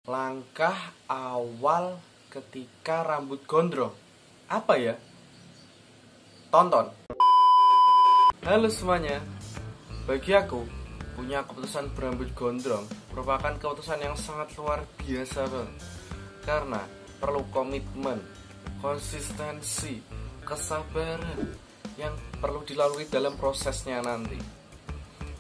Langkah awal ketika rambut gondrong. Apa ya? Tonton. Halo semuanya. Bagi aku, punya keputusan berambut gondrong merupakan keputusan yang sangat luar biasa banget. Karena perlu komitmen, konsistensi, kesabaran yang perlu dilalui dalam prosesnya nanti.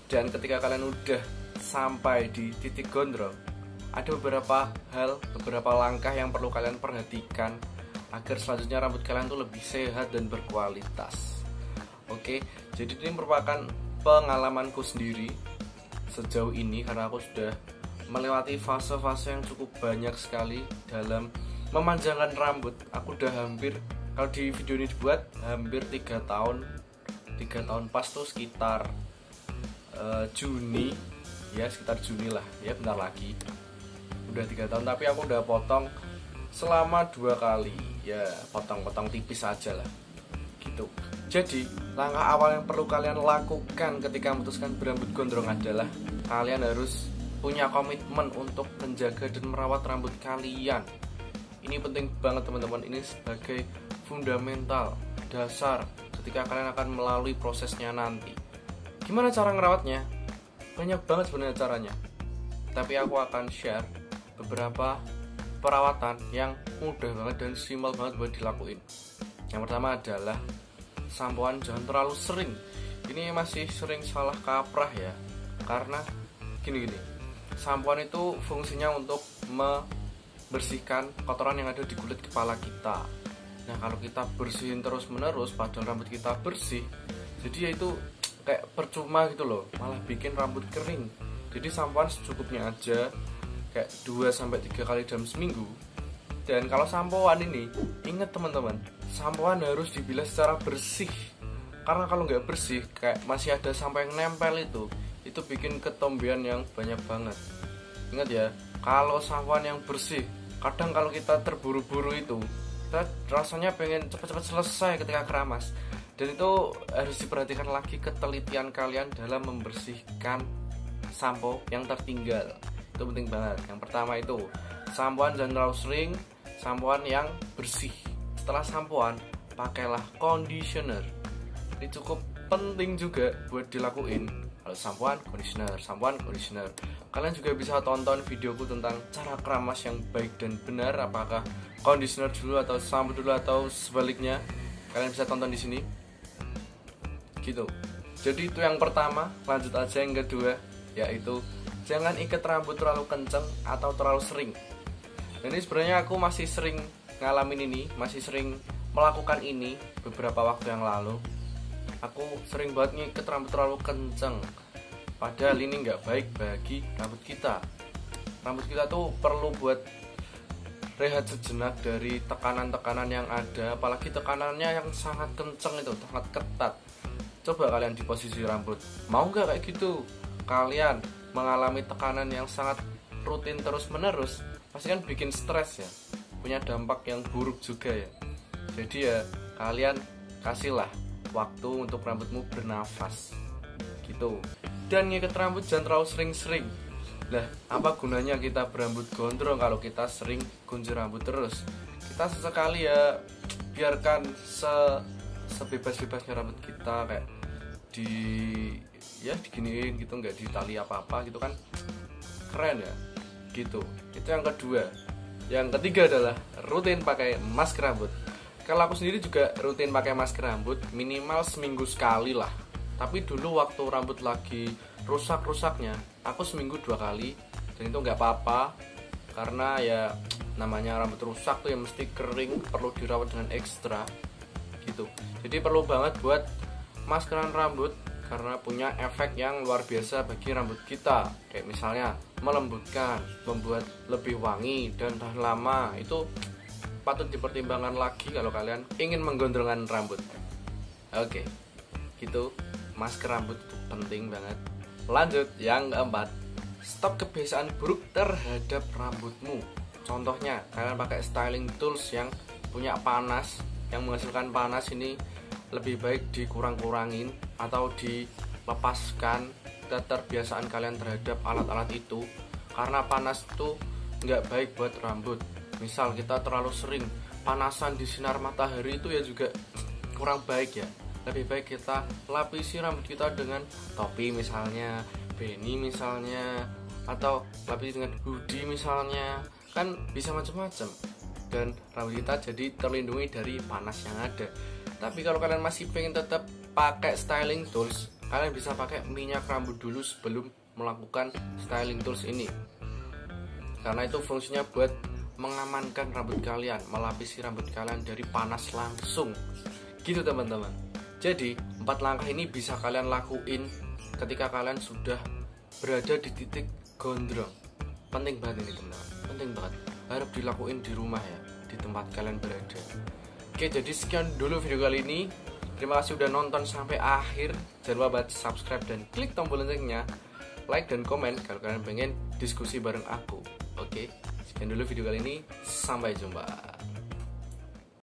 Dan ketika kalian udah sampai di titik gondrong, ada beberapa langkah yang perlu kalian perhatikan agar selanjutnya rambut kalian tuh lebih sehat dan berkualitas. Oke, jadi ini merupakan pengalamanku sendiri sejauh ini karena aku sudah melewati fase-fase yang cukup banyak sekali dalam memanjangkan rambut. Aku udah hampir, kalau di video ini dibuat, hampir 3 tahun pas tuh sekitar Juni, ya sekitar Juni lah, ya bentar lagi udah 3 tahun, tapi aku udah potong selama 2 kali, ya potong-potong tipis aja lah gitu. Jadi langkah awal yang perlu kalian lakukan ketika memutuskan berambut gondrong adalah kalian harus punya komitmen untuk menjaga dan merawat rambut kalian. Ini penting banget teman-teman, ini sebagai fundamental dasar ketika kalian akan melalui prosesnya nanti. Gimana cara ngerawatnya? Banyak banget sebenarnya caranya, tapi aku akan share beberapa perawatan yang mudah banget dan simpel banget buat dilakuin. Yang pertama adalah sampoan jangan terlalu sering. Ini masih sering salah kaprah ya, karena gini, sampoan itu fungsinya untuk membersihkan kotoran yang ada di kulit kepala kita. Nah kalau kita bersihin terus menerus padahal rambut kita bersih, jadi ya itu kayak percuma gitu loh, malah bikin rambut kering. Jadi sampoan secukupnya aja, kayak 2-3 kali dalam seminggu. Dan kalau sampoan ini, ingat teman-teman, sampoan harus dibilas secara bersih. Karena kalau nggak bersih, kayak masih ada sampo yang nempel itu bikin ketombean yang banyak banget. Ingat ya, kalau sampoan yang bersih, kadang kalau kita terburu-buru itu, kita rasanya pengen cepat-cepat selesai ketika keramas. Dan itu harus diperhatikan lagi ketelitian kalian dalam membersihkan sampo yang tertinggal. Itu penting banget. Yang pertama itu sampoan jangan terlalu sering, sampoan yang bersih. Setelah sampoan, pakailah conditioner. Ini cukup penting juga buat dilakuin. Kalau sampoan, conditioner. Kalian juga bisa tonton videoku tentang cara keramas yang baik dan benar, apakah conditioner dulu atau sampo dulu atau sebaliknya. Kalian bisa tonton di sini. Gitu. Jadi itu yang pertama. Lanjut aja yang kedua, yaitu jangan ikat rambut terlalu kenceng atau terlalu sering. Dan ini sebenarnya aku masih sering ngalamin ini, masih sering melakukan ini beberapa waktu yang lalu. Aku sering banget ngikat rambut terlalu kenceng, padahal ini nggak baik bagi rambut kita. Rambut kita tuh perlu buat rehat sejenak dari tekanan-tekanan yang ada, apalagi tekanannya yang sangat kenceng itu, sangat ketat. Coba kalian di posisi rambut, mau nggak kayak gitu? Kalian mengalami tekanan yang sangat rutin terus menerus, pasti kan bikin stres ya, punya dampak yang buruk juga ya. Jadi ya kalian kasihlah waktu untuk rambutmu bernafas gitu. Dan ngikat rambut jangan terlalu sering-sering. Lah apa gunanya kita berambut gondrong kalau kita sering gunting rambut terus? Kita sesekali ya biarkan sebebas-bebasnya rambut kita, kayak diginiin gitu, nggak ditali apa-apa gitu kan, keren ya gitu. Itu yang kedua. Yang ketiga adalah rutin pakai masker rambut. Kalau aku sendiri juga rutin pakai masker rambut minimal seminggu sekali lah. Tapi dulu waktu rambut lagi rusak-rusaknya, aku seminggu 2 kali, dan itu nggak apa-apa karena ya namanya rambut rusak tuh yang mesti kering, perlu dirawat dengan ekstra gitu. Jadi perlu banget buat maskeran rambut karena punya efek yang luar biasa bagi rambut kita. Kayak misalnya melembutkan, membuat lebih wangi dan tahan lama. Itu patut dipertimbangkan lagi kalau kalian ingin menggondrongkan rambut. Oke, gitu. Masker rambut itu penting banget. Lanjut, yang keempat, stop kebiasaan buruk terhadap rambutmu. Contohnya, kalian pakai styling tools yang punya panas, yang menghasilkan panas, ini lebih baik dikurang-kurangin atau dilepaskan keterbiasaan kalian terhadap alat-alat itu, karena panas itu nggak baik buat rambut. Misal kita terlalu sering panasan di sinar matahari, itu ya juga kurang baik ya. Lebih baik kita lapisi rambut kita dengan topi misalnya, beanie misalnya, atau lapisi dengan hoodie misalnya, kan bisa macam-macam, dan rambut kita jadi terlindungi dari panas yang ada. Tapi kalau kalian masih pengen tetap pakai styling tools, kalian bisa pakai minyak rambut dulu sebelum melakukan styling tools ini, karena itu fungsinya buat mengamankan rambut kalian, melapisi rambut kalian dari panas langsung gitu teman-teman. Jadi 4 langkah ini bisa kalian lakuin ketika kalian sudah berada di titik gondrong. Penting banget ini teman-teman, penting banget, harus dilakuin di rumah ya, di tempat kalian berada. Oke, jadi sekian dulu video kali ini. Terima kasih udah nonton sampai akhir. Jangan lupa buat subscribe dan klik tombol loncengnya, like dan komen kalau kalian pengen diskusi bareng aku. Oke, sekian dulu video kali ini, sampai jumpa.